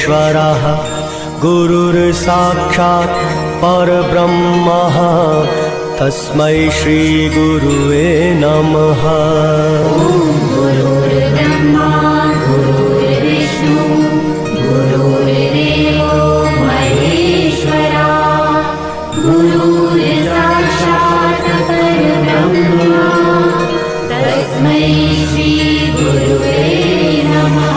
परमेश्वरः गुरुर्साक्षात् परब्रह्मः तस्मै श्री गुरुवे नमः। गुरुर्ब्रह्मा गुरुर्विष्णु गुरुर्देवो महेश्वरा गुरुर्साक्षात् परब्रह्मा तस्मै श्री गुरुवे नमः।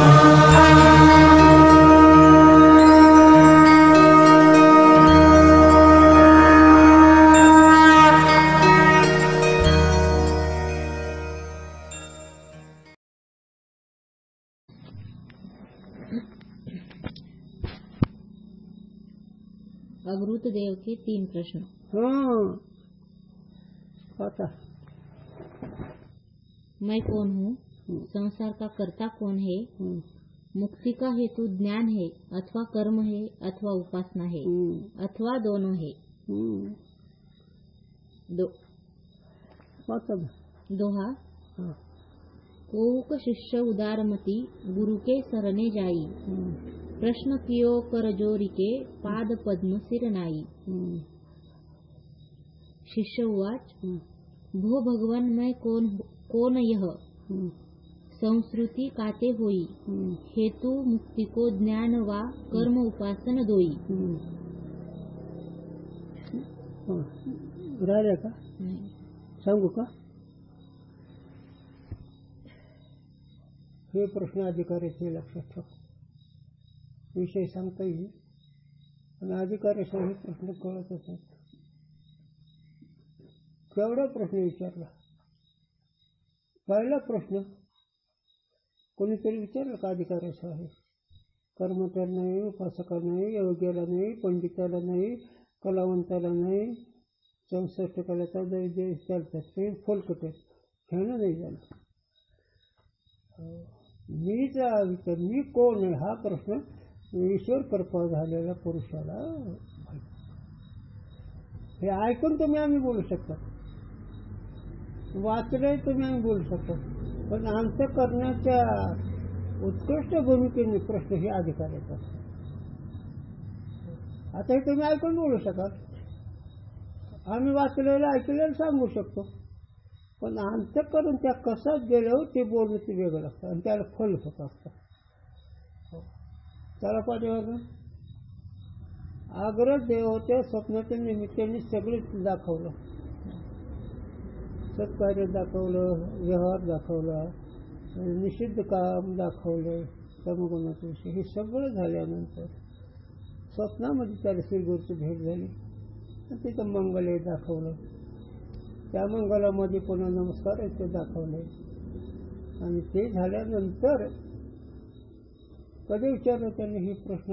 अवधूत देव के 3 प्रश्न। मैं कौन हूँ? संसार का कर्ता कौन है? मुक्ति का हेतु ज्ञान है अथवा कर्म है अथवा उपासना है अथवा दोनों है? दोहा कोहुक शिष्य उदारमती गुरु के सरने जाई प्रश्न कियो कर जोरी के पाद पद्म सिर नाई। शिष्य उवाच भो भगवन मैं कौन यह संस्कृति काते होई हेतु मुक्ति को ज्ञान वा कर्म उपासन दोई। का सांगू का? हे प्रश्न अधिकाऱ्याचे लक्षात ठेव. विषय सांगता येईल पण अधिकाऱ्यासह हे प्रश्न कळतच नाहीत. केवढा प्रश्न विचारला? पहिला प्रश्न कोणीतरी विचारला का अधिकाऱ्यासह आहे? कर्मचारी नाही, उपासका नाही, योग्याला नाही, पंडिताला नाही, कलावंताला नाही, 64 कलाचा जे चालतात ते फोलकट आहेत. खेळणं नाही झालं. मी कोण आहे हा प्रश्न ईश्वर कृपा झालेल्या पुरुषाला हे ऐकून तुम्ही आम्ही बोलू शकता, वाचले तुम्ही आम्ही बोलू शकतो, पण अंतःकरणाच्या उत्कृष्ट भूमिकेने प्रश्न हे अधिकाऱ्याचा असतो. आता हे तुम्ही ऐकून बोलू शकाल, आम्ही वाचलेलं ऐकलेलं सांगू शकतो, पण अंतःकरण त्या कसाच गेल्यावर ते बोलणं ते वेगळं असतं आणि त्याला फल होत असतं. त्याला पाठीमागं आग्रह देवत्या स्वप्नाच्या निमित्ताने सगळेच दाखवलं. सत्कार्य दाखवलं, व्यवहार दाखवला, निषिद्ध काम दाखवलं, तमगुणाचा विषय हे सगळं झाल्यानंतर स्वप्नामध्ये त्याला श्रीगुरूची भेट झाली आणि तिथं मंगल हे दाखवलं. त्या मंगलामध्ये पुन्हा नमस्कार आहे ते दाखवले आणि ते झाल्यानंतर कधी विचारलं त्यांनी हे प्रश्न?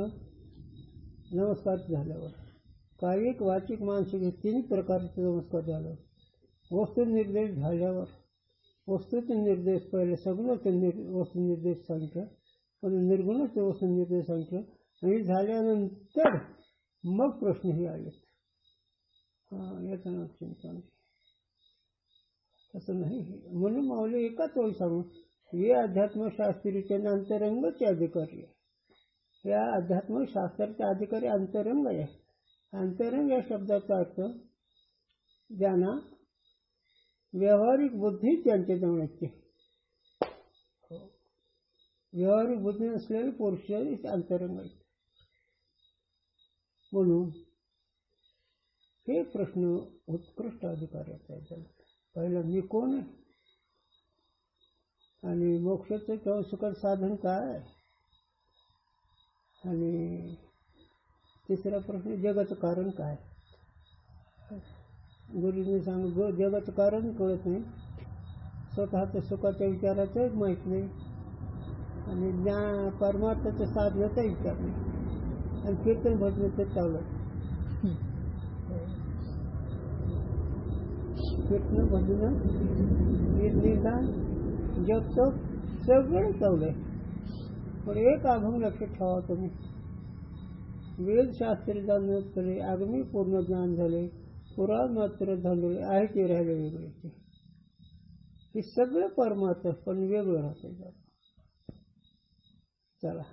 नमस्कार झाल्यावर कायिक वाचिक मानसिक हे 3 प्रकारचे नमस्कार झाल्यावर, वस्तुनिर्देश झाल्यावर, वस्तूचे निर्देश पहिले सगुणाचे वस्तुनिर्देश सांगितलं, पण निर्गुणाचे वस्तुनिर्देश सांगितलं आणि झाल्यानंतर मग प्रश्नही आले. याचं नाव चिंता नाही, असं नाही. म्हणून माऊली एकाच वेळी सांगू हे अध्यात्मशास्त्रीचे अंतरंगचे अधिकारी आहे. या अध्यात्मशास्त्राचे अधिकारी अंतरंग आहे. अंतरंग या शब्दाचा अर्थ ज्यांना व्यावहारिक बुद्धी त्यांच्या जवळ असते. व्यावहारिक बुद्धी नसलेले पुरुष अंतरंग आहेत. म्हणून हे प्रश्न उत्कृष्ट अधिकाऱ्याचा आहे. पहिला मी कोण आहे आणि मोक्षाचं किंवा सुखाचं साधन काय आहे, आणि तिसरा प्रश्न जगाचं कारण काय. गुरुजींनी सांगितलं जगाचं कारण कळत नाही, स्वतःच्या सुखाच्या विचाराचं माहीत नाही आणि परमार्थाच्या साधनाचा विचार नाही आणि कीर्तन भजनाचं चावलं. कीर्तन भजन निदान जप सगळं चावलंय. पण एक अभंग लक्षात ठेवा तुम्ही, वेदशास्त्री जाणून झाले, आगमी पूर्ण ज्ञान झाले, पुराण मात्र झाले आहे ते राहिले वेगळे. हे सगळं परमार्थ पण वेगळं राहतं. चला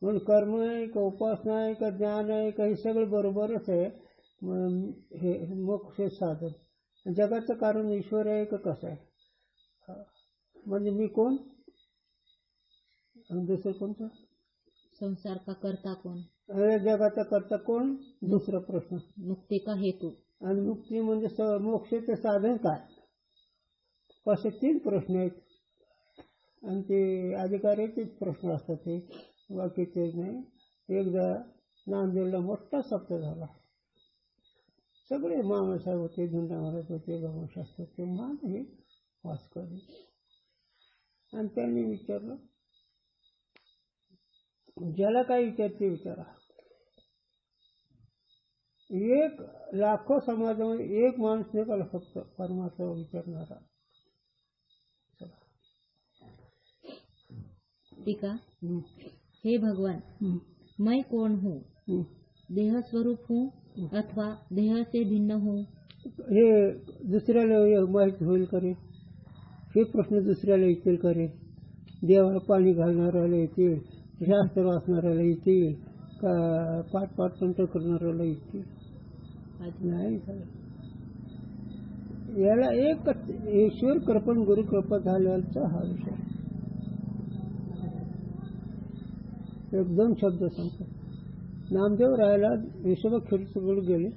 म्हणून कर्म आहे का उपासना आहे का ज्ञान आहे का हे सगळं बरोबरच आहे. हे मोक्ष साधन जगाचं कारण ईश्वर आहे का कसं आहे. म्हणजे मी कोण आणि दुसरं कोणतं. संसार का करता कौन, अरे जगाचा करता कोण. दुसरा प्रश्न. मुक्ति का हेतु, आणि मुक्ती म्हणजे मोक्षाचे साधन काय. असे 3 प्रश्न आहेत. आणि ते अधिकाऱ्याचेच प्रश्न असतात ते बाकीचे नाही. एकदा नांदेडला मोठा सप्ताह झाला. सगळे मामासाहेब होते, धुंडा महाराज होते, गमशास्त्र होते, मान हे वाचकरी. आणि त्यांनी विचारलं, ज्याला काय विचारते विचारा. 1 लाखो समाजामध्ये 1 माणूस निघाला फक्त परमात्मा विचारणारा. टीका. हे भगवान, मैं कौन हूँ, देह स्वरूप हूँ अथवा देह से भिन्न हूँ. हे दुसऱ्याला माहीत होईल करे. हे प्रश्न दुसऱ्याला येतील करे. देवाला पाणी घालणाऱ्याला येतील, शास्त्र वाचणाऱ्याला येतील का पाठ पंट करणाऱ्याला येतील. नाही याला एकच ईश्वर कृपण गुरु कृपा झाल्याचा हा विषय. एक 2 शब्द सांगतो. नामदेव रायाला विसोबा खेडचरकडे गेले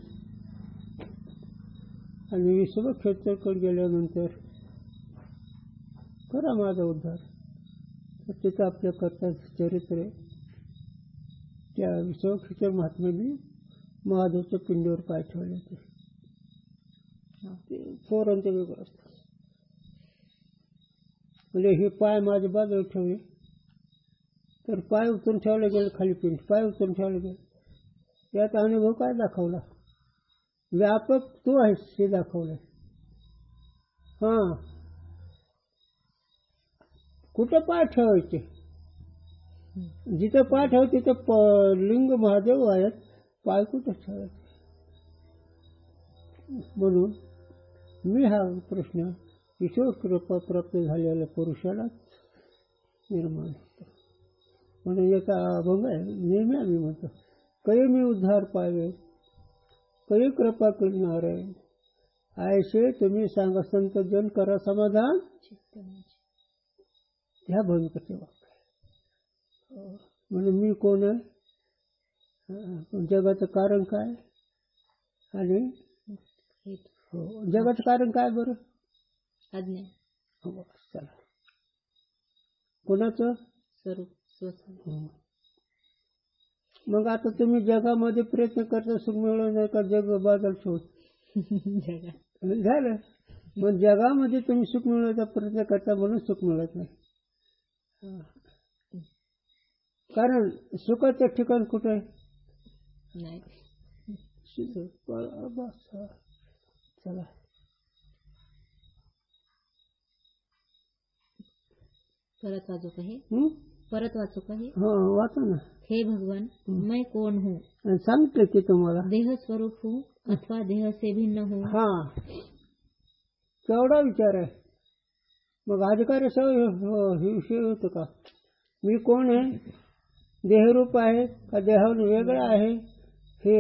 आणि विसोबा खेडचरकडे गेल्यानंतर करा माझा उद्धार. तर तिथं आपल्या करता चरित्र आहे. त्या विसोबा खेडचर महात्म्याने महादेवच्या पिंडीवर पाय ठेवले होते. ते पोरांचं वेगळं असतं. म्हणजे हे पाय माझ्या बाजूला ठेवले तर पाय उतरून ठेवले गेले खाली पिंड, पाय उतरून ठेवले गेले. यात अनुभव काय दाखवला. व्यापक तू आहेस हे दाखवलं. हां कुठं पाय ठेवायचे. जिथं पाय ठेव तिथं लिंग महादेव आहेत. पाय कुठं ठेवायचे. म्हणून मी हा प्रश्न ईश्वर कृपा प्राप्त झालेल्या पुरुषालाच निर्माण होतो. म्हणून याचा अभंग आहे. नेहमी आम्ही म्हणतो, काही मी उद्धार पावे, काही कृपा करणार आहे. ऐसे तुम्ही सांगा संत जन करा समाधान. ह्या भयंकर वाक्य. म्हणून मी कोण आहे, जगाचं कारण काय आणि जगाचं कारण काय बरं. आज्ञा. चला कोणाचं स्वरूप. मग आता तुम्ही जगामध्ये प्रयत्न करता सुख मिळवणार का जग बाजार शोध. झालं. मग जगामध्ये तुम्ही सुख मिळवण्याचा प्रयत्न करता म्हणून सुख मिळत नाही. कारण सुखाचं ठिकाण कुठं आहे. चला परत वाचू का हे. परत वाचू का हे. वाचा ना. हे भगवान, मैं कौन हूँ. सांगितलं की तुम्हाला देह स्वरूप हूँ अथवा देह से भिन्न हूँ. हाँ केवढा विचार आहे. मग अधिकाऱ्याचा विषय होतो का. मी कोण आहे, देहरूप आहे का देहावर वेगळा आहे, हे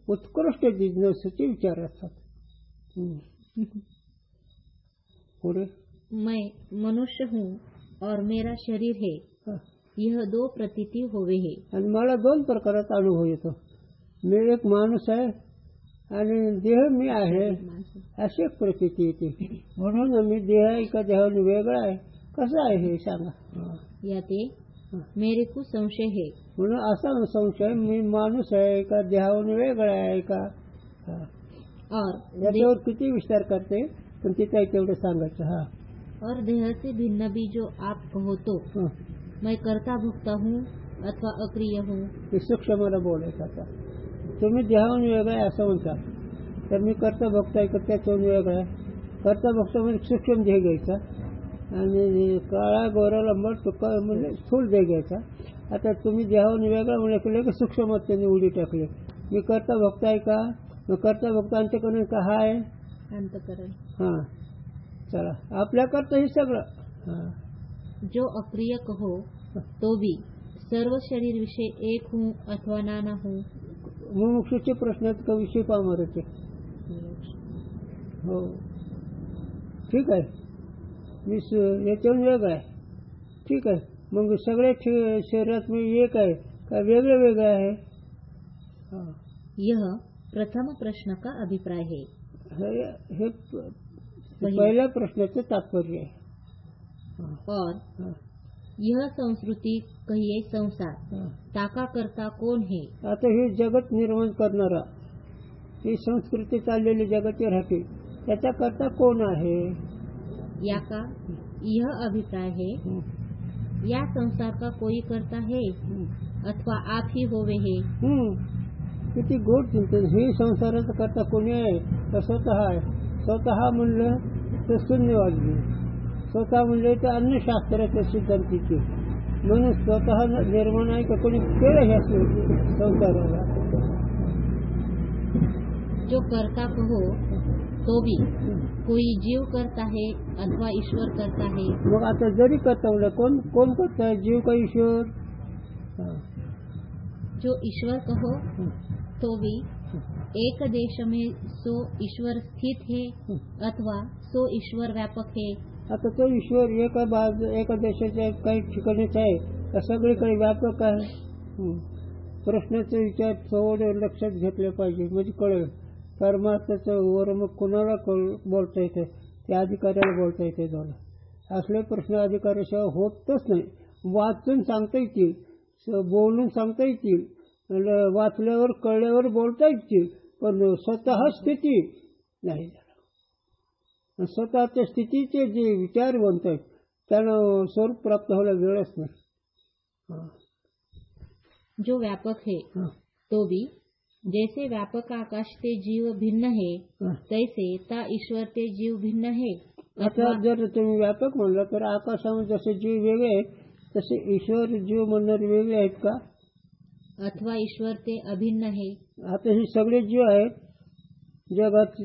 उत्कृष्ट जिज्ञासेचे विचार असतात. पुढे. मैं मनुष्य हूँ और मेरा शरीर है, यह 2 प्रतीति होवे है. आणि मला 2 प्रकारात अनुभव येतो. मी एक माणूस आहे आणि देह मी आहे अशी एक प्रतीती येते. म्हणून मी देह आहे का देहावर वेगळा आहे कसं आहे हे सांगा. याते मेरे को संशय है. म्हणून असा संशय मी माणूस आहे का देहावर वेगळा आहे का. और याच्यावर किती विस्तार करते पण तिथे तेवढं सांगायचं. हा और देह से भिन्न भी जो आप कहो तो मैं कर्ता भोक्ता हूँ अथवा अक्रिय हूँ. हे सूक्ष्म मला बोलायचं. आता तुम्ही देहावरून वेगळं आहे असं म्हणता तर मी कर्ता भोक्ता आहे का त्याच्यावरून वेगळा आहे. कर्ता भोक्ता म्हणजे सूक्ष्म देह घ्यायचा आणि काळा गोरा लंबट म्हणजे स्थूल देह घ्यायचा. आता तुम्ही देहावरून वेगळा म्हणलं की सूक्ष्मतेने उडी टाकले. मी कर्ता भोक्ता आहे का. मग कर्ता भोक्ता अंतकरण का हा आहे. अंतकरण. हां चला आपल्याकरता हे सगळं. जो अक्रिय कहो तो भी सर्व शरीर विषय एक हूँ अथवा नाना हूँ? मुमुक्षूचे प्रश्नात का विषय पामराचे. हो ठीक आहे. मी याच्याहून वेगळा आहे. ठीक आहे. मग सगळ्या शरीरात मी एक आहे का वेगळं वेगळं आहे? यह प्रथम प्रश्न का अभिप्राय है. हे पहिल्या प्रश्नाचं तात्पर्य आहे. और यह संस्कृती कहिए संसार ताका करता कोण है? आता हे जगत निर्माण करणारा, ही संस्कृती चाललेली जगाची राहते, त्याचा करता कोण आहे? या का यह अभिप्राय है या संसार का कोई करता है अथवा आप ही होवे है? किती गोड चिंतन. हे संसाराचा करता कोणी आहे तर स्वतः आहे. स्वतः म्हणलं तर शून्यवादी, स्वतः म्हणले तर अन्नशास्त्राच्या सिद्धांतीचे. म्हणून स्वतः निर्माण आहे का कोणी केलं ह्या संसाराला? जो करता कहो तो भी कोई जीव करता है अथवा ईश्वर करता है. मग आता जरी करता म्हणलं कोण कोण करताय, जीव का ईश्वर? जो ईश्वर कहो तो भी एक देश में सो ईश्वर स्थित है अथवा सो ईश्वर व्यापक है. आता तो ईश्वर एका देशाच्या काही ठिकाणीच आहे का सगळीकडे व्यापक आहे? प्रश्नाचा विचार थोडं लक्षात घेतलं पाहिजे, म्हणजे कळेल. परमार्थाचं वर मग कोणाला बोलता येते? त्या अधिकाऱ्याला बोलता येते. दोन असले प्रश्न अधिकाऱ्याशिवाय होतच नाही. वाचून सांगता येतील, बोलून सांगता येतील, वाचल्यावर कळल्यावर बोलता येतील, पण स्वतः स्थिती नाही. स्वतःच्या स्थितीचे जे विचार बनतात त्यांना स्वरूप प्राप्त व्हायला वेळच नाही. जो व्यापक है तो भी जैसे व्यापक आकाश ते जीव भिन्न है तैसे ता ईश्वर ते जीव भिन्न है. आता जर तुम्ही व्यापक म्हणलं तर आकाशामध्ये जसे जीव वेगळे आहेत तसे ईश्वर जीव म्हणणारे वेगळे आहेत का? अथवा ईश्वर ते अभिन्न है. आता हे सगळे जीव आहेत जगात,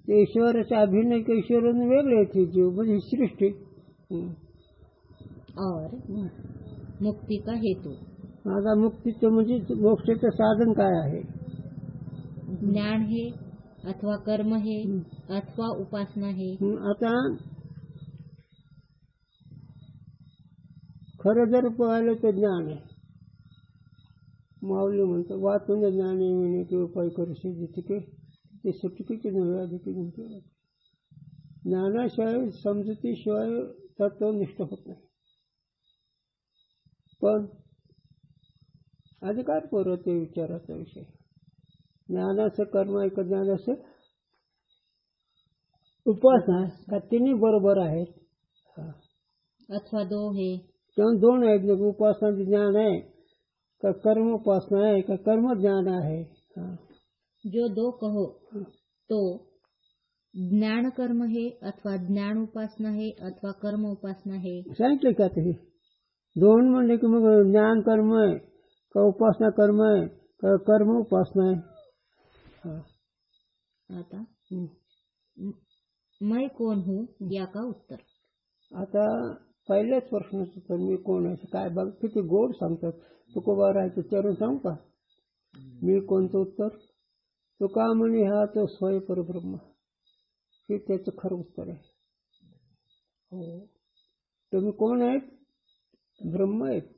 ते ईश्वराच्या अभिन्न का ईश्वराने वेगळे आहेत हे जीव, म्हणजे ही सृष्टी. और मुक्ति का हेतू. आता मुक्तीचं म्हणजे मोक्षाचं साधन काय आहे? ज्ञान है अथवा कर्म है अथवा उपासना है. आता खरं जर पाहिलं तर ज्ञान आहे. माऊली म्हणतो वाचून ज्ञान येणे की उपाय करू शकते ते सुटकीचे नव्हे अधिक गुंतले. ज्ञानाशिवाय समजुतीशिवाय तत्वनिष्ठ होत नाही. पण अधिकार पुरवते विचाराचा विषय. ज्ञानाचं कर्म आहे का ज्ञानाचं उपासना का तिन्ही बरोबर आहेत? अथवा दो है. तेव्हा दोन आहेत. उपासना ज्ञान आहे का कर्म उपासना आहे का कर्म ज्ञान आहे? जो दो कहो तो ज्ञान कर्म है अथवा ज्ञान उपासना है अथवा कर्म उपासना है. सांगितले का ते? दोन म्हणले की मग ज्ञान कर्म आहे का उपासना कर्म आहे का कर्म उपासना आहे? आता मैं कौन हूँ या का उत्तर. आता पहिल्याच प्रश्नाचं तर मी कोण आहे काय बघ किती गोड सांगतात. तुकोबा राहायचं चरण सांगू का? मी कोणतं उत्तर? तो का म्हणे हा तो स्वय परब्रह्म, हे त्याचं खरं उत्तर आहे. हो तुम्ही कोण आहेत? ब्रह्म आहेत.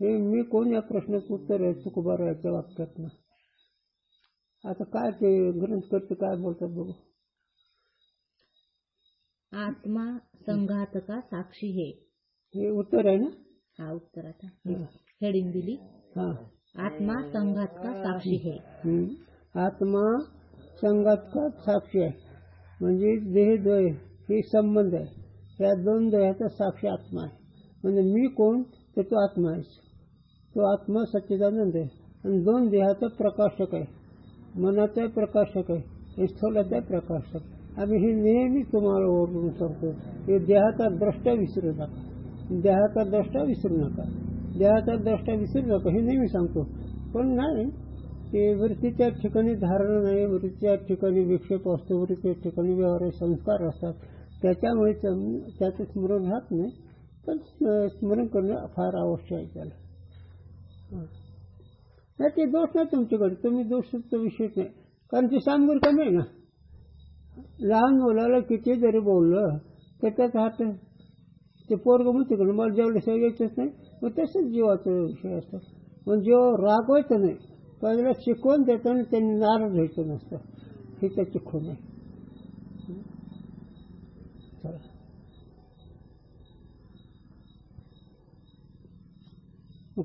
हे मी कोण या प्रश्नाचं उत्तर आहे तुकोबा राहायच्या वाक्यातनं. आता काय ते ग्रंथकर्ते काय बोलतात बघू. आत्मा संघात का साक्षी है. हे उत्तर आहे ना? हा उत्तर. आता हेडिंग दिली. आत्मा संघात का साक्षी है. आत्मा संघात का साक्षी आहे म्हणजे देहद्वय हे संबंध आहे. या दोन देहाचा साक्षी आत्मा आहे. म्हणजे मी कोण तर तो आत्मा आहे. तो आत्मा सच्चिदानंद आहे आणि दोन देहाचा प्रकाशक आहे. मनाचा प्रकाशक आहे, स्थूलाचा प्रकाशक. आम्ही हे नेहमी तुम्हाला ओरडून सांगतो. हे देहाचा द्रष्टा विसरू नका. देहाचा द्रष्टा विसरू नका. देहाचा द्रष्टा विसरू नका हे नेहमी सांगतो. पण नाही ते वृत्तीच्या ठिकाणी धारणा नाही, वृत्तीच्या ठिकाणी विक्षेप असतो, वृत्तीच्या ठिकाणी व्यवहार संस्कार असतात. त्याच्यामुळे त्याचं स्मरण राहत नाही. पण स्मरण करणं फार आवश्यक आहे त्याला. नाही ते दोष नाही तुमच्याकडे, तुम्ही दोषाचा विषयच नाही, कारण ती सामग्री कमी आहे ना. लहान मुलाला किती जरी बोललं तर त्याचा हात ते पोरग म्हणते का मला जेवढं सगळ्याचंच नाही, मग तसंच जीवाचा विषय असतो. पण जेव्हा रागवायचं नाही, पहिला शिकवून देतो आणि त्यांनी नाराज व्हायचं नसतं, हे त्याची खूण आहे. चला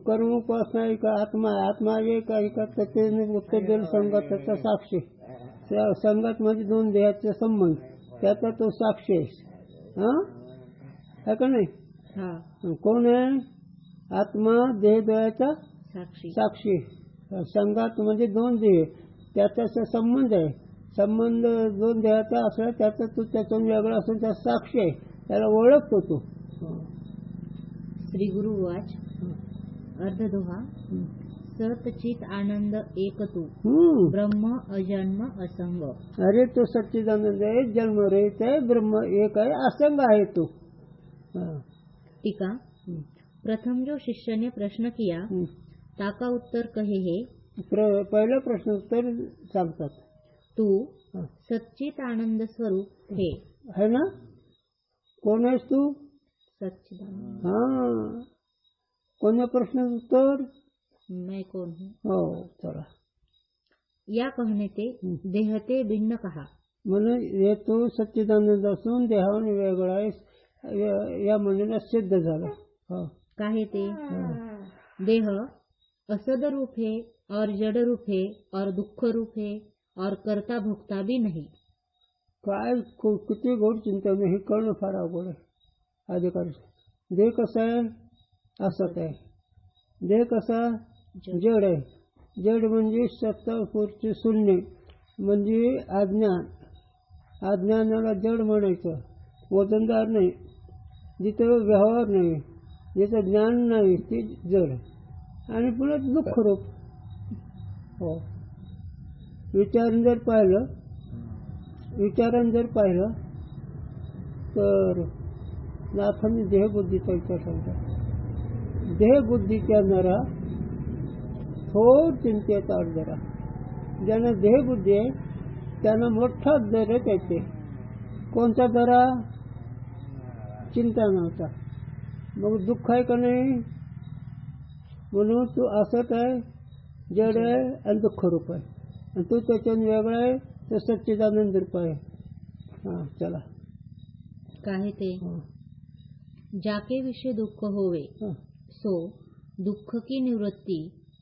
कर्म उपासना आहे का आत्मा आहे का त्याचे उत्तर दिलं संघाताचा साक्षी. संघात म्हणजे दोन देहाचा संबंध, त्याचा तो साक्षी आहे. हा का नाही? कोण आहे? आत्मा देह द्वयाचा साक्षी. संघात म्हणजे दोन देह, त्याचा संबंध आहे. संबंध दोन देहाचा असला त्याचा तो त्याच्यातून वेगळा असून त्या साक्षी आहे, त्याला ओळखतो तो. श्री गुरु वाच अर्धदोहा. सतचित आनंद एक तू ब्रह्म अजन्म असंग. अरे तो सच्चिदानंद आहे, जन्म रहित आहे, ब्रह्म एक आहे, असंग आहे तो. टीका. प्रथम जो शिष्य ने प्रश्न किया ताका उत्तर कहे है. पहिला प्रश्न उत्तर सांगतात. तू सच्चित आनंद स्वरूप है ना. कोण आहेस तू? सच्चिदानंद. हा, कोणत्या प्रश्नाचं उत्तर? मैं कौन हूँ. हो, चला. या कहने ते देहते भिन्न कहा. म्हणून हे तू सच्चिदानंद असून देहाने वेगळा आहे या म्हणण्याला सिद्ध झालं. काहे ते देह असद रूप है और जड़ रूप है और दुख रूप है और कर्ता भोक्ता भी नहीं. काय किती गोड चिंतन हे कळणं फार अवघड आहे. अधिकारी देह कसा आहे? असत आहे. देह कसा? जड आहे. जड म्हणजे सत्तापूरचे शून्य, म्हणजे अज्ञान. अज्ञानाला जड म्हणायचं. वजनदार नाही, जिथं व्यवहार नाही, जिथं ज्ञान नाही ते जड. आणि पुन्हा दुःख रूप. हो, विचारून जर पाहिलं तर नाथांनी देहबुद्धीचा विचार सांगतात. देहबुद्धीच्या नरा थोर चिंतेचा अडदरा. ज्यांना देहबुद्धी आहे त्यांना मोठा दरच येते. कोणता दरा? चिंता नव्हता. मग दुःख आहे का नाही? म्हणून तू असत आहे, जड आहे आणि दुःख रूप आहे, आणि तू त्याच्याने वेगळा आहे, तो सच्चिदानंद रूप आहे. हां, चला. काहे ते जाके विषय दुःख होवे सो दुख की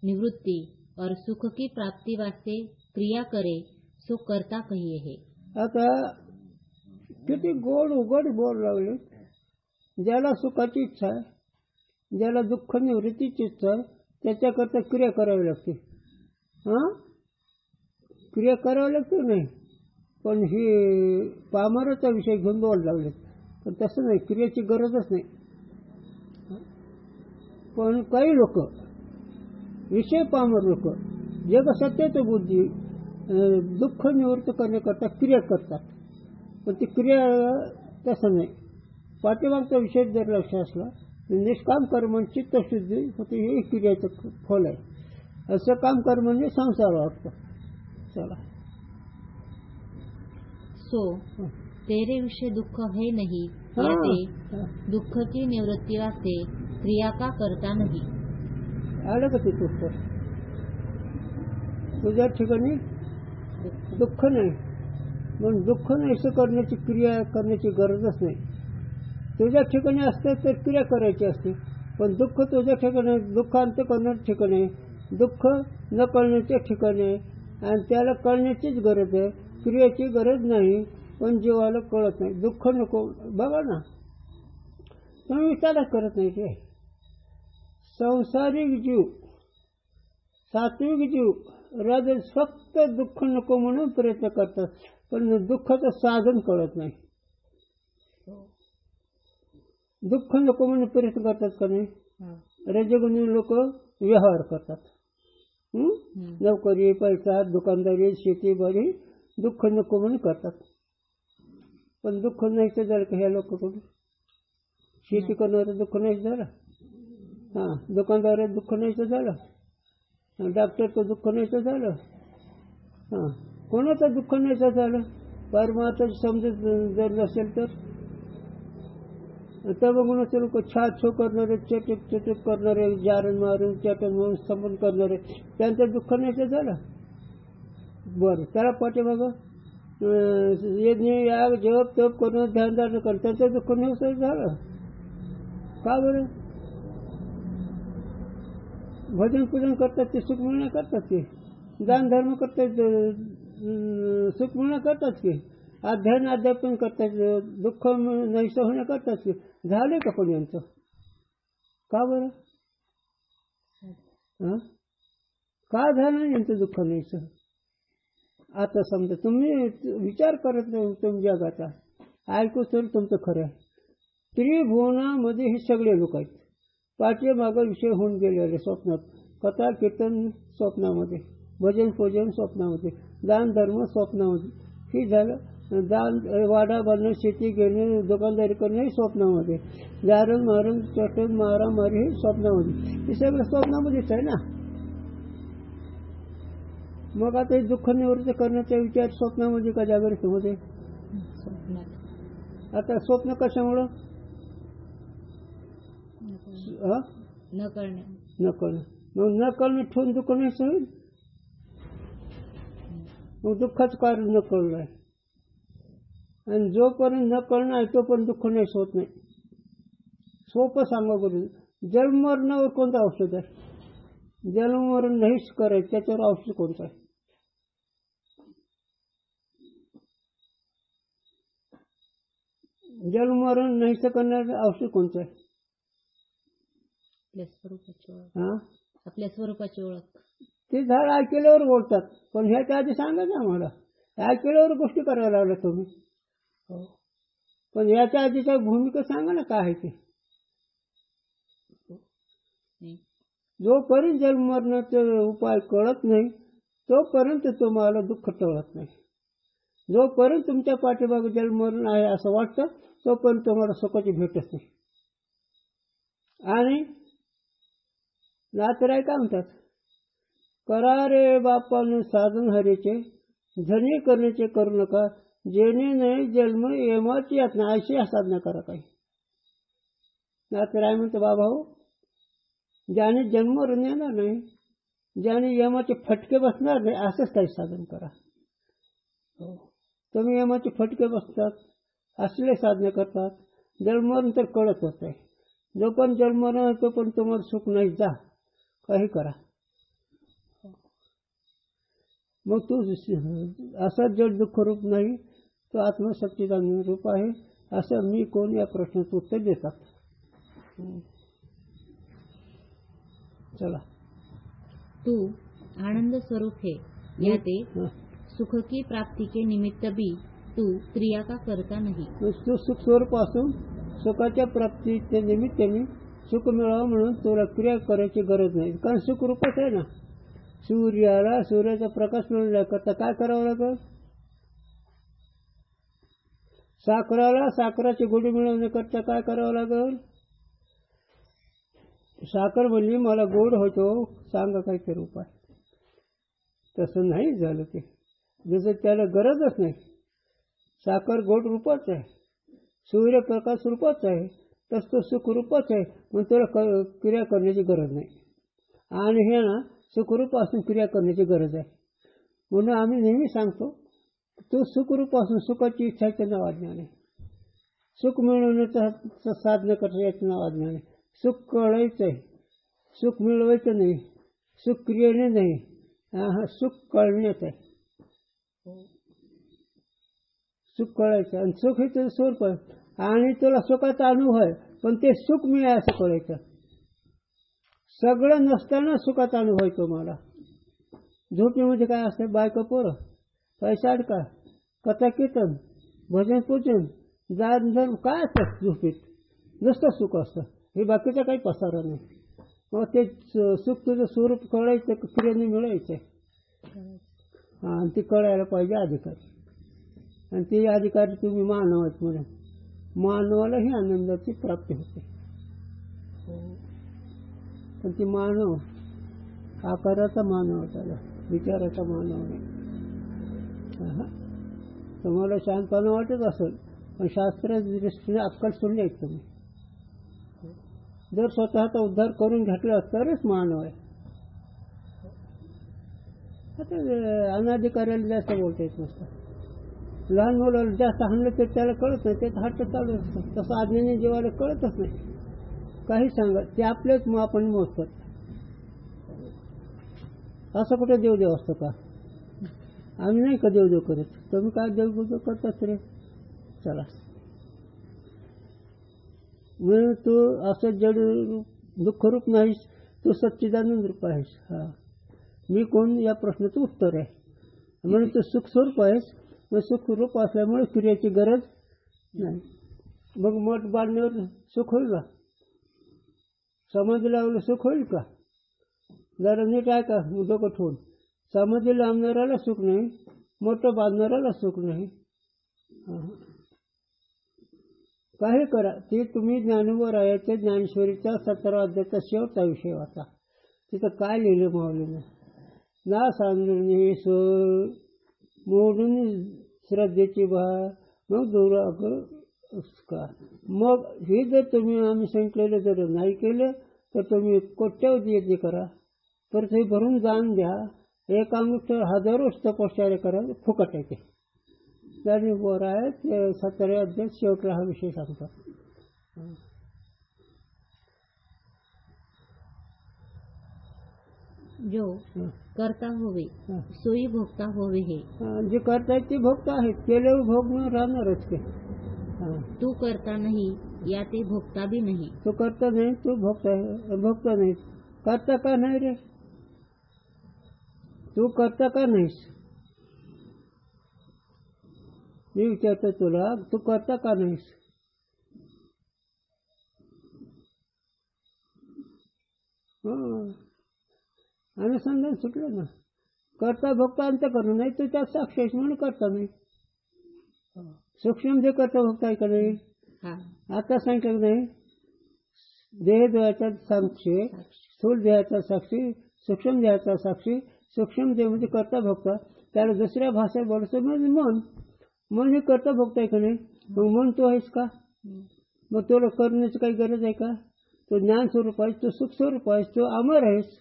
निवृत्ति और सुख की प्राप्ति वास्ते क्रिया करे सो करता कहिए है. आता किती गोड उघड बोल लागले. ज्याला सुखाची इच्छा आहे, ज्याला दुःख निवृत्तीची इच्छा आहे, त्याच्याकरता क्रिया करावी लागते. क्रिया करावी लागते नाही. पण ही पामराचा विषय घेऊन बोल लागले. पण तसं नाही, क्रियेची गरजच नाही. पण काही लोक विषय पामर लोक जग सत्याचं बुद्धी दुःख निवृत्त करण्याकरता क्रिया करतात. पण ती क्रिया तसं नाही. पाठीमागचा विषय जर लक्ष असला निष्काम कर्म चित्तशुद्धी होते, हे क्रियाचं फल आहे. असं काम कर्म म्हणजे संसार वाटतो. चला. सो तेरे विषय दुःख है नहीं, दुःख की निवृत्ती वास्ते क्रिया का करता नाही. आलं का ते उत्तर? तुझ्या ठिकाणी दुःख नाही, म्हणून दुःख नाहीसं करण्याची क्रिया करण्याची गरजच नाही. तुझ्या ठिकाणी असते तर क्रिया करायची असते. पण दुःख तुझ्या ठिकाणी, दुःख अंत करण्याच्या ठिकाणी, दुःख न कळण्याच्या ठिकाणी, आणि त्याला कळण्याचीच गरज आहे, क्रियेची गरज नाही. पण जीवाला कळत नाही. दुःख नको. बघा ना, तुम्ही विचारच करत नाही. ते संसारिक जीव, सात्विक जीव राजस फक्त दुःख नको म्हणून प्रयत्न करतात, पण दुःखाचं साधन कळत नाही. दुःख नको म्हणून प्रयत्न करतात का नाही? रजगुणी लोक व्यवहार करतात. नोकरी, पैसा, दुकानदारी, शेती बरी दुःख नको म्हणून करतात. पण दुःख नाही तर झालं का ह्या लोकांकडून? शेती करणारं दुःख नाही झालं, हां दुकानदार दुःख नाही झालं, डॉक्टरचं दुःख नाही झालं, हां कोणाचं दुःख नाही झालं. परमात्मा समजत जर नसेल तर बघून लोक छो करणारे, चटक करणारे, जारण मारून चटक मारून स्तंभन करणारे, त्यांचं दुःख नाही झालं. बरं त्याला पाठीमागं यज्ञ याग जप तप करून ध्यानधारणा करून त्यांचं दुःख नाही झालं. का बरं? भजन पूजन करतात ते सुख मिळण्या करतात की, दान धर्म करतात सुख मिळण्या करतात की, अध्ययन अध्यापन करतात दुःख नैस होण्या करतात की. झाले का पण यांचं? का बरं? का झालं यांचं दुःख नैस? आता समजा तुम्ही विचार करत नाही तुमच्या जगाचा, ऐकू तर तुमचं खरं आहे. त्रिभुवनामध्ये हे सगळे लोक आहेत. पाठीमागं विषय होऊन गेलेले स्वप्नात, कथा कीर्तन स्वप्नामध्ये, भजन पूजन स्वप्नामध्ये, दान धर्म स्वप्नामध्ये. हे झालं. दान वाडा बांधणं, शेती घेणे, दुकानदारी करणे स्वप्नामध्ये, जारण मारण चटण मारामारी हे स्वप्नामध्ये. हे सगळं स्वप्नामध्येच आहे ना. मग आता दुःख निवृत्त करण्याचा विचार स्वप्नामध्ये का जागृतीमध्ये? आता स्वप्न कशामुळं? न कळणं. मग न कळणं ठेवून दुःख नाही होईल. मग दुःखाचं कारण न कळणं आहे. आणि जोपर्यंत न कळणं आहे तोपर्यंत दुःख नाही होत नाही. सोपं सांगा करून, जन्ममरणावर कोणतं औषध आहे? जन्ममरण नाहीच करायचं त्याच्यावर औषध कोणतं आहे? जन्ममरण नाहीच करणारं औषध कोणतं आहे? आपल्या स्वरूपाची ओळख. ते झाड ऐकल्यावर बोलतात, पण ह्याच्या आधी सांगा ना आम्हाला. ऐकल्यावर गोष्टी करायला लागल्या तुम्ही. पण याच्या आधीच्या भूमिका सांगा ना काय आहे ते. जोपर्यंत जन्ममरणाचे उपाय कळत नाही तोपर्यंत तुम्हाला दुःख टळत नाही. जोपर्यंत तुमच्या पाठीमागे जन्ममरण आहे असं वाटतं तोपर्यंत तुम्हाला सुखाची भेटत नाही. आणि नातराय काय म्हणतात? करा रे बापानं साधन हरीचे, धनी करण्याचे करू नका, जेणे नाही जन्म यमाची यातना, अशी साधना करा. काही नातराय म्हणतो बाबा हो, ज्याने जन्म येणार नाही, ज्याने यमाचे फटके बसणार नाही असंच काही साधन करा. तुम्ही यमाचे फटके बसतात असले साधने करतात, जन्मरण तर कळत होत आहे. जो पण जन्मरण तो पण तुम्हाला सुख नाही. जा काही करा. मग तू असा जड दुःख रूप नाही, तो आत्मसच्चिदानंद रूप आहे असं मी कोण या प्रश्नाचं उत्तर देतात. चला. तू आनंद स्वरूप है, याते सुख की प्राप्ति के निमित्त भी तू क्रिया का करता नहीं. तू सुख स्वरूप असून सुखाच्या प्राप्तीच्या निमित्ताने सुख मिळावं म्हणून तुला क्रिया करायची गरज नाही. कारण सुख रूपच आहे ना. सूर्याला सूर्याचा प्रकाश मिळवण्याकरता काय करावं लागेल? साखराला साखराची गोडी मिळवण्याकरता काय करावं लागेल? साखर म्हणली मला गोड होतो, सांगा काहीतरी उपाय. तसं नाही झालं ते. जसं त्याला गरजच नाही. साखर गोड रूपच आहे, सूर्यप्रकाश रूपच आहे, तसं तो सुख रूपच आहे. मग त्याला क्रिया करण्याची गरज नाही. आणि हे ना सुखरूप असून क्रिया करण्याची गरज आहे. म्हणून आम्ही नेहमी सांगतो तो सुखरूप असून सुखाची इच्छा याचं नाव अज्ञान आहे. सुख मिळवण्याचं साधन करण्याचं याचं नाव अज्ञान आहे. सुख कळायचं आहे, सुख मिळवायचं नाही, सुख क्रियेने नाही, सुख कळण्याच आहे. सुख कळायचं आणि सुख हे तुझं स्वरूप आहे. आणि तुला सुखाचा अनुभव आहे, पण ते सुख मिळाय असं कळायचं. सगळं नसताना सुखाचा अनुभव आहे तुम्हाला. झोपेमध्ये काय असतं? बायका पोरं, पैसा अडका, कथा कीर्तन, भजन पूजन, दान धर्म काय असतं झोपेत? नुसतं सुख असतं. हे बाकीचं काही पसारा नाही. मग ते सुख तुझं स्वरूप कळायचं, क्रियेने मिळायचं. आणि ते कळायला पाहिजे अधिकारी. आणि ते अधिकारी तुम्ही मानव आहेत म्हणून. मानवालाही आनंदाची प्राप्ती होते. पण ती मानव आकाराचा मानव, त्याला विचाराचा मानव नाही. तुम्हाला शांतपणा वाटत असेल, पण शास्त्राच्या दृष्टीने अक्कल सोडली आहेत तुम्ही. जर स्वतःचा उद्धार करून घेतला तरच मानव आहे. आता अनाधिकाऱ्याला जास्त बोलता येत नसतं. लहान मुलाला जास्त हाणलं तर त्याला कळत नाही, त्याचा हट्ट चालू असतो. तसं आज्ञानी जीवाला कळतच नाही. काही सांगा ते आपल्याच मापाने मोजतात. असं कुठे देवदेव असतं का? आम्ही नाही का देवदेव करत. तुम्ही काय देवदेव करतात रे? चला, म्हणून तू असं जड दुःखरूप नाहीस, तू सच्चिदानंद रूप आहेस. हा, मी कोण या प्रश्नाचं उत्तर आहे. म्हणून तू सुखस्वरूप आहेस. मग सुखरूप असल्यामुळे क्रियेची गरज नाही. मग मठ बांधण्यावर सुख होईल का? समाधी लावलं सुख होईल का? जरा नीट आहे का डोकं ठेवून. समाधी लावणाऱ्याला सुख नाही, मोठं बांधणाऱ्याला सुख नाही. काही करा, ते तुम्ही ज्ञानोबा रायाच्या ज्ञानेश्वरीच्या 17 अध्यायाचा शेवटचा विषय वाचा. तिथं काय लिहिलं माऊलीनं? ना सांगणे सोय मोडून श्रद्धेची भा मग दुराग का. मग हे जर तुम्ही आम्ही सांगितलेलं जर नाही केलं तर तुम्ही कोट्यावधी यज्ञ करा, परत हे भरून जाण द्या, एका अंगठ हजारो तपश्चर्या करा, फुकट आहे ते. त्याने वर आहे ते 17 अध्याय शेवटला हा विषय सांगतात. जो करता होवे सोयी भोगता होवे हे. जे करतायत ते भोगता आहेत, केल्यावर भोगणं राहणारच ते. तू करता नाही या ते भोगता भी नाही. तो करता नाही, तो भोगता नाही. करता का नाही रे? तू करता का नाहीस? मी विचारतो तुला, तू करता का नाहीस? अनुसंधान सुटलं ना. करता भोगता अंत करणं नाही, तू त्यात साक्ष आहेस म्हणून करता नाही. सूक्ष्म जे करता भोगता आहे का नाही? आता सांगितलं नाही, देह देहाचा साक्षी, स्थूल देहाचा साक्षी, सूक्ष्म देहाचा साक्षी. सूक्ष्म देह म्हणजे करता भोगता, त्याला दुसऱ्या भाषेत बोलायचं म्हणजे मन. मन हे करता भोगता आहे का नाही? मग मन तू आहेस का? मग तुला करण्याची काही गरज आहे का? तो ज्ञान स्वरूप आहेस, तो सुख स्वरूप आहेस, तो अमर आहेस.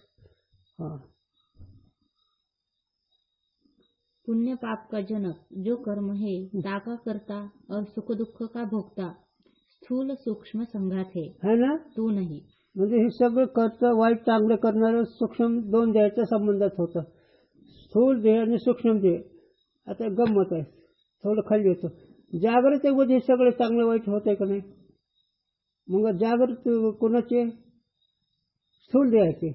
पुण्य पाप का जनक जो कर्म है ताका करता और सुख दुःख का भोगता स्थूल सूक्ष्म संघात है ना. तू नाही. म्हणजे हे सगळं करतं वाईट चांगलं करणारं सूक्ष्म दोन देहाच्या संबंधात होतं. स्थूल देह आणि सूक्ष्म देह. आता गंमत आहे, थोडं खाली येतो. जागृतीमध्ये सगळं चांगलं वाईट होत आहे का नाही? मग जागृत कोणाचे? स्थूल देहाचे.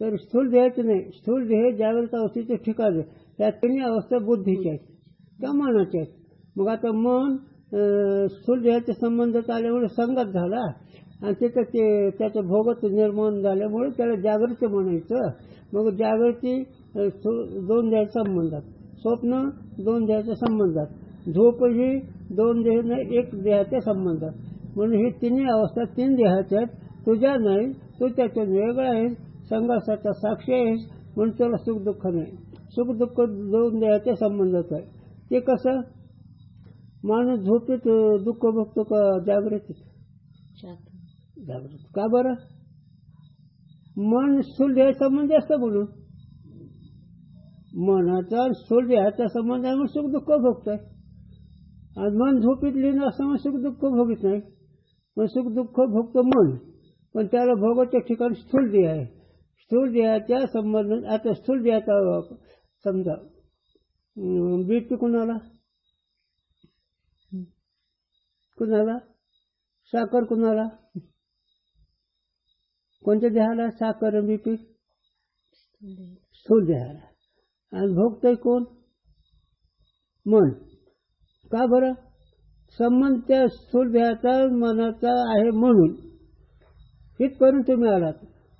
तर स्थूल देहाचे नाही, स्थूल देह जागृत अवस्थेचे ठिकाण आहे. त्या तिन्ही अवस्था बुद्धीच्या आहेत, त्या मनाच्या आहेत. मग आता मन स्थूल देहाच्या संबंधात आल्यामुळे संगत झाला आणि तिथं ते त्याचं भोगत निर्माण झाल्यामुळे त्याला जागृती म्हणायचं. मग जागृती दोन देहाच्या संबंधात, स्वप्न दोन देहाच्या संबंधात, झोप ही दोन देह एक देहाच्या संबंधात. म्हणून ही तिन्ही अवस्था तीन देहाच्या आहेत. तुझ्या नाही, तू त्याच्यात वेगळा आहेस, संघर्षाचा साक्षी आहेस. म्हणून तुला सुख दुःख नाही. सुख दुःख दोन देहाच्या संबंधात आहे. ते कसं? माणूस झोपेत दुःख भोगतो का जागृतीत? जागृत. का बरं? मन स्थूल देहा संबंध असतं म्हणून. मनाचा स्थूल देहाचा संबंध आहे म्हणून सुख दुःख भोगतोय. आणि मन झोपेत लिहिणं असं म्हणून सुख दुःख भोगत नाही. मग सुख दुःख भोगतो मन, पण त्याला भोगाच्या ठिकाणी स्थूल देह आहे. स्थूल देहाच्या संबंध. आता स्थूल देहाचा समजा बीपी कुणाला, कुणाला साखर, कुणाला कोणत्या देहाला साखर बीपी? स्थूल देहाला. आणि भोगतोय कोण? मन. का बरं? संबंध त्या स्थूल देहाचा मनाचा आहे म्हणून इथपर्यंत तुम्ही आलात.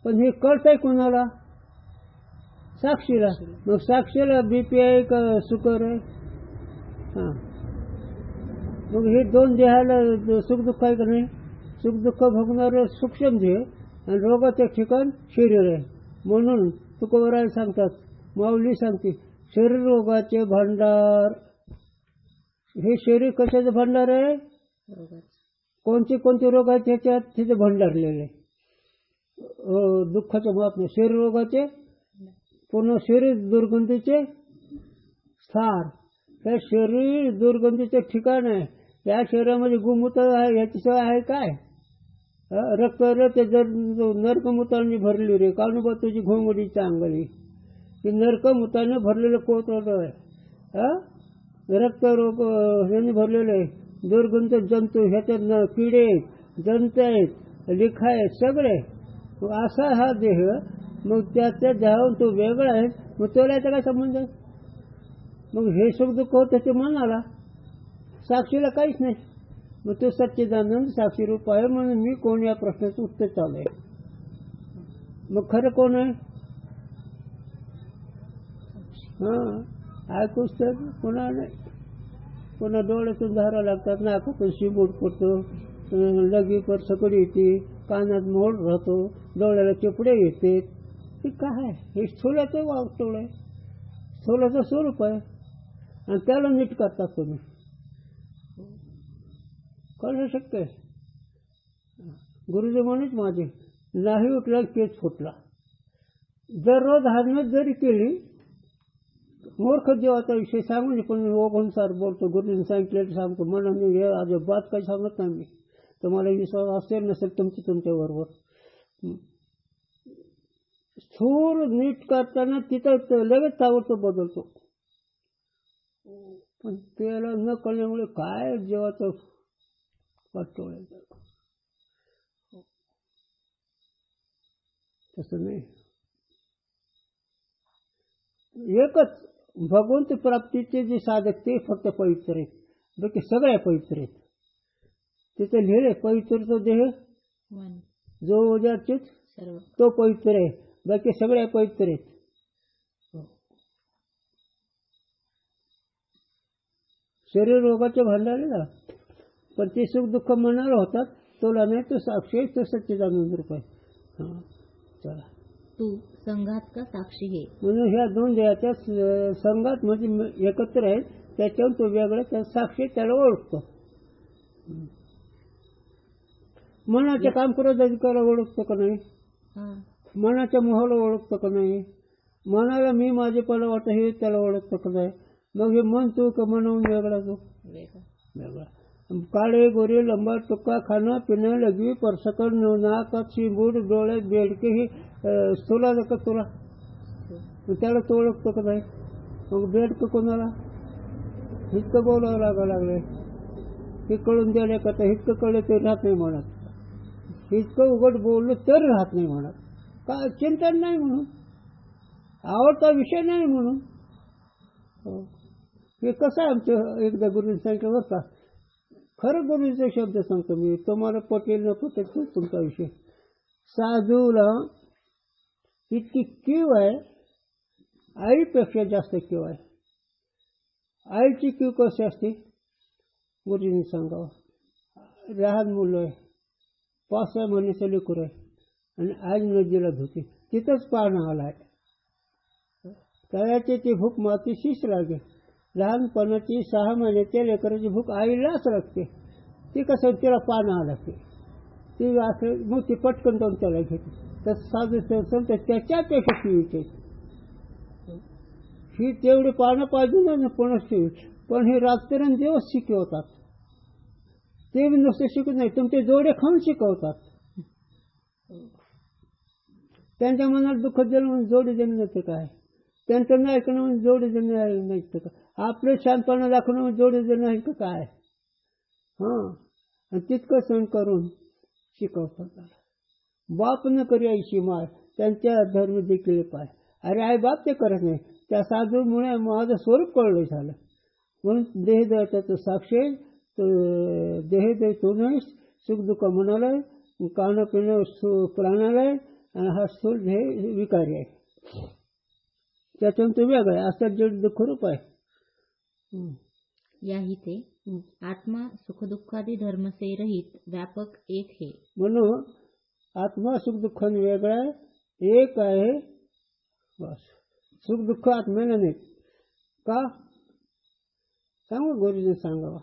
पण हे कळतंय कोणाला? साक्षीला. मग साक्षीला बीपी आहे का सुकर आहे? मग हे दोन देहाला सुख दुःख आहे का नाही? सुख दुःख भोगणारं सूक्ष्म देह आणि रोगाचं ठिकाण शरीर आहे. म्हणून तुकोबराय सांगतात, माऊली सांगते, शरीर रोगाचे भांडार. हे शरीर कशाचं भांडार आहे? कोणते कोणते रोग आहेत त्याच्यात तिथे भंडारलेले. दुःखाचं माप नाही. शरीर रोगाचे, पुन्हा शरीर दुर्गंधीचे स्थान. हे शरीर दुर्गंधीचे ठिकाण आहे. या शरीरामध्ये गोमूत्र आहे, याच्याशिवाय आहे काय? रक्त ते जर नरकमुताने भरली रे, कानुबा तुझी घोंगडी चांगली. हे नरकमुताने भरलेलं कोत्र आहे. रक्त रोग ह्याने भरलेलं आहे. दुर्गंध जंतू ह्याच्यात किडे जंत आहेत, लिखा आहेत, सगळे. असा हा देह. मग त्या देहावरून तो वेगळा आहे. मग त्याला याचा काय संबंध आहे? मग हे सुख दुःख होतं ते मनाला, साक्षीला काहीच नाही. मग तो सच्चिदानंद साक्षी रूप आहे. म्हणून मी कोण या प्रश्नाचं उत्तर चालू आहे. मग खरं कोण आहे? ऐकूच तर कोणा नाही. पुन्हा डोळ्यातून धारा लागतात, नाकातून शिंबूड पडतो, लगी पर सकडी येते, कानात मोड राहतो, डोळ्याला चिपडे येते. हे काय? हे स्थूलाचं वागतोळ आहे, स्थूलाचं स्वरूप आहे. आणि त्याला नीट करतात तुम्ही. कसं शक्य आहे? गुरुजी म्हणूच माझे नाही उठला केस फुटला. दररोज हाजमत जरी केली, मूर्ख देवाचा विषय सांगून पण ओघनुसार बोलतो. गुरुजींनी सांगितलं सांगतो. मनाने हे अजिबात काही सांगत नाही मी. तुम्हाला विश्वास असेल नसेल तुमच्याबरोबर. स्थूल नीट करताना तिथं लगेच ताबडतोब बदलतो. पण त्याला न कळल्यामुळे काय जेवाचं वाटतं. तसं नाही. एकच भगवंत प्राप्तीचे जे साधक ते फक्त पवित्र आहेत. बाकी सगळ्या पवित्र आहेत. तिथे लिहिले पवित्र देह जो ओजार्चित तो पवित्र आहे. बाकी सगळ्या पवित्र आहेत. शरीर रोगाचे भांडारे ना, पण ते सुख दुःख मनाला होतात. तोला नाही, तो साक्षी आहे, तो सच्चिदानंद रूप आहे. चला, तू संघात का साक्षी आहे. म्हणून ह्या दोन देहाच्या संघात म्हणजे एकत्र आहेत. त्याच्यावर तो वेगळा त्या साक्षी त्याला ओळखतो. मनाचे काम करत अधिकाला ओळखतो का नाही? मनाच्या मोहाला ओळखतो का नाही? मनाला मी माझेपणा वाटत हे त्याला ओळखतो का नाही? मग हे मन तू का म्हणून वेगळा तो वेगळा. काळे गोरे लंबा टुक्का खाणं पिणं लघवी परसकड नाकात शिंबूड डोळे बेडके हे स्थूला का तुला त्याला तो ओळखतो का नाही? मग बेडकं कोणाला? इतकं बोलावं लागले. हे कळून द्यायला करता इतकं कळलं तर राहत नाही म्हणत. इतकं उघड बोललं तर राहत नाही म्हणत. का चिंतन नाही म्हणून, आवडता विषय नाही म्हणून. हे कसं आहे आमचं. एकदा गुरुजींनी सांगितलं बरं का, खरं गुरुजीचा शब्द सांगतो मी, तुम्हाला पटेल न पटेल तो तुमचा विषय. साधूला इतकी कीव आहे, आईपेक्षा जास्त कीव आहे. आईची कीव कशी असते गुरुजींनी सांगावं. लहान मुलं आहे, 5-6 महिन्याचं लेकरू आहे आणि आज नदीला धुते, तिथंच पाहणं आला आहे. तळ्याची ती भूक मातीशीच लागेल. लहानपणाची 6 महिन्याच्या लेकराची भूक आईलाच लागते. ती कसं तिला पानं आलं ती असं मग ती पटकन जाऊन त्याला घेते. तर साधू संत त्याच्यापेक्षा शिवीचे ही तेवढी पानं पाहिजे ना पुन्हा शिवी. पण हे रात्रन दिवस शिकवतात. ते नुसते शिकवत नाही, तुमचे जोडे खाऊन शिकवतात. त्यांच्या मनात दुःख दिलं म्हणून जोडे देणं नसते काय. त्यांचं नाही ऐकणं म्हणजे जोडे देणं नाही का. आपलं शांतपणा दाखवणं म्हणजे जोडे देणं आहे का काय. आणि तितकं सण करून शिकवतात. बाप न करी आईशी माय, त्यांच्या धर्म देखील पाय. अरे आई बाप ते करत नाही. त्या साधूमुळे माझं स्वरूप कळलं झालं. म्हणून देहदयाचा तो साक्षी आहे. देहदय तो नाही, सुख दुःख मनाला आहे, खाणं पिणं प्राणाला आहे, आणि हा स्थूल ध्येय विकारी आहे. त्याच्यातून तो वेगळा आहे. असं जड दुःख रूप आहे. याही आत्मा सुखदुःखादी धर्म से रहित व्यापक एक है. म्हणून आत्मा सुख दुःखाने वेगळा आहे, एक आहे बस. सुख दुःख आत्म्याला नाही का सांगू गुरुजी सांगावा.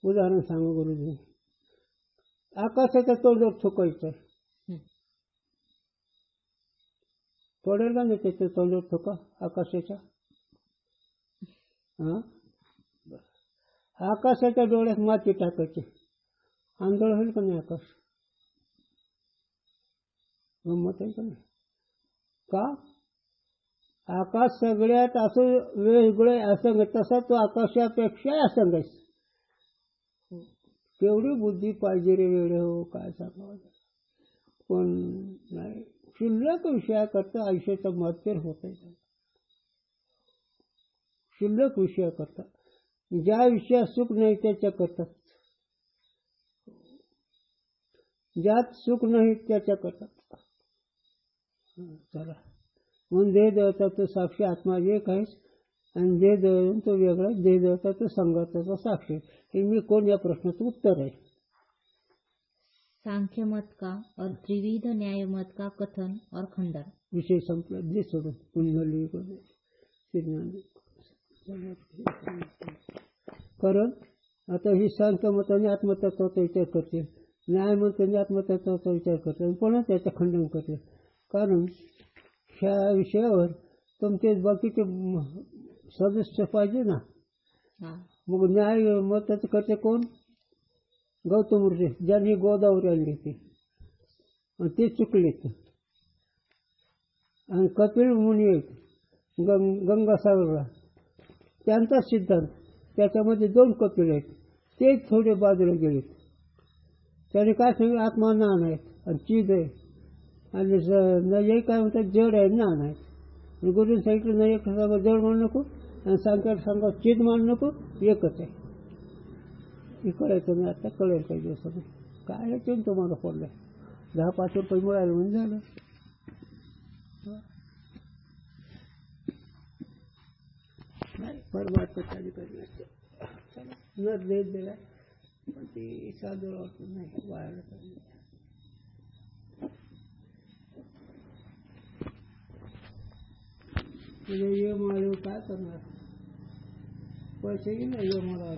उदाहरण सांगू गुरुजी. आकाशाच्या तोंडावर थुकायचं पडेल का नाही त्याच्या तोंडावर थुका आकाशाच्या. आकाशाच्या डोळ्यात माती टाकायची आंधळ होईल का नाही आकाश. गंमत आहे का नाही. का आकाश सगळ्यात असं वेगळे असंग तसा तो आकाशापेक्षा असंग आहे. केवढी बुद्धी पाहिजे रे वेळे हो काय सांगावं. पण नाही शिल्लक विषयाकरता आयुष्याचा मत्सर होत आहे. शिल्लक विषयाकरता ज्या विषयात सुख नाही त्याच्याकरता, ज्यात सुख नाही त्याच्याकरता. चला म्हणून देह देवता तो साक्षी आत्मा एक आहेस आणि देह देव तो वेगळा. देह देवता तो संघाचा साक्षी. हे मी कोण या प्रश्नाचं उत्तर आहे. सांख्य मत का और त्रिविध न्याय मत का कथन और खंडन. विषय संपला. जे सोडून कुंडली कारण आता ही सांख्य मताने आत्मतत्वाचा विचार करते, न्याय मताने आत्मतत्वाचा विचार करते आणि पुन्हा त्याचं खंडन करते. कारण ह्या विषयावर तुमचे बाकीचे सदस्य पाहिजे ना. मग न्याय मताचं करते कोण. गौतम ऋषी ज्यांनी गोदावरी आणली होती आणि ते चुकलेत. आणि कपिल मुनी आहेत गंगासागरला, त्यांचा सिद्धांत त्याच्यामध्ये 2 कपिल आहेत ते थोडे बाजूला गेलेत. त्याने काय सांगितलं आत्मा नान आहेत आणि चीज आहे आणि नये काय म्हणतात जड आहे नान आहेत. गुरुने सांगितलं नाही एक जड म्हणू नको आणि सांगा चीज म्हणू नको एकच आहे. हे कळायचं नाही. आता कळेल काही दिवसाने काय आहे तुम्हाला पडलं. 10-5 रुपये मिळाले म्हणजे झालं. नाही परमात्मा चाली कधी असते न देत दिला पण ती साधं वाटत नाही वायाला पाहिजे. ये मला काय करणार पैसे नाही मला